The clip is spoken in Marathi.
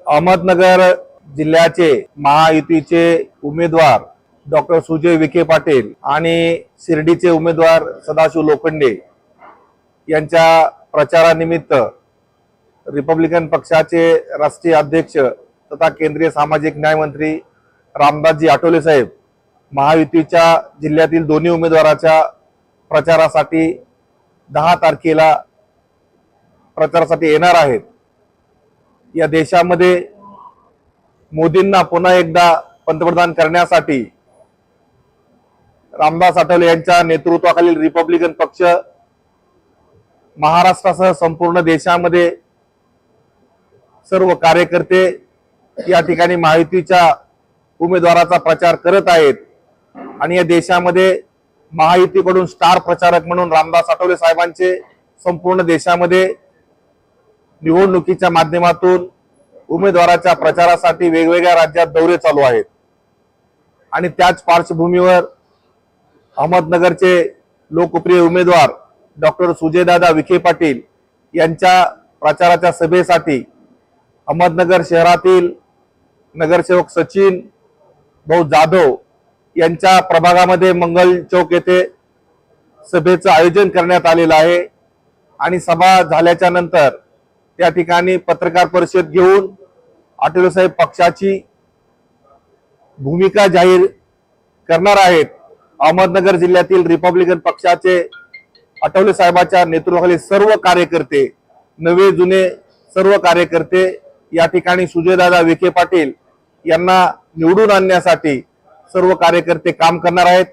अहमदनगर जिल्ह्याचे महायुतीचे उमेदवार डॉक्टर सुजय विखे पाटील आणि शिर्डीचे उमेदवार सदाशिव लोखंडे यांच्या प्रचारानिमित्त रिपब्लिकन पक्षाचे राष्ट्रीय अध्यक्ष तथा केंद्रीय सामाजिक न्याय मंत्री रामदासजी आठवले साहेब महायुतीच्या जिल्ह्यातील दोन्ही उमेदवाराच्या प्रचारासाठी 10 तारखेला प्रचारासाठी येणार आहेत। या देशामध्ये मोदींना पुन्हा एकदा पंतप्रधान करण्यासाठी रामदास आठवले यांच्या नेतृत्वाखालील रिपब्लिकन पक्ष महाराष्ट्रासह संपूर्ण देशामध्ये सर्व कार्यकर्ते या ठिकाणी महायुतीच्या उमेदवाराचा प्रचार करत आहेत आणि या देशामध्ये महायुतीकडून स्टार प्रचारक म्हणून रामदास आठवले साहेबांचे संपूर्ण देशामध्ये निवडणुकीच्या माध्यमातून उमेदवाराच्या प्रचारासाठी वेगवेगळ्या राज्यात दौरे चालू आहेत आणि त्याच पार्श्वभूमीवर अहमदनगरचे लोकप्रिय उमेदवार डॉक्टर सुजयदादा विखे पाटील यांच्या प्रचाराच्या सभेसाठी अहमदनगर शहरातील नगरसेवक सचिन भाऊ जाधव यांच्या प्रभागामध्ये मंगल चौक येथे सभेचं आयोजन करण्यात आलेलं आहे आणि सभा झाल्याच्या नंतर त्या ठिकाणी पत्रकार परिषद घेऊन आठवले साहेब पक्षाची भूमिका जाहीर करणार आहेत। अहमदनगर जिल्ह्यातील रिपब्लिकन पक्षाचे आठवले साहेबांच्या नेतृत्वाखाली सर्व कार्यकर्ते नवे जुने सर्व कार्यकर्ते या ठिकाणी सुजयदादा विखे पाटील यांना निवडून आणण्यासाठी सर्व कार्यकर्ते काम करणार आहेत।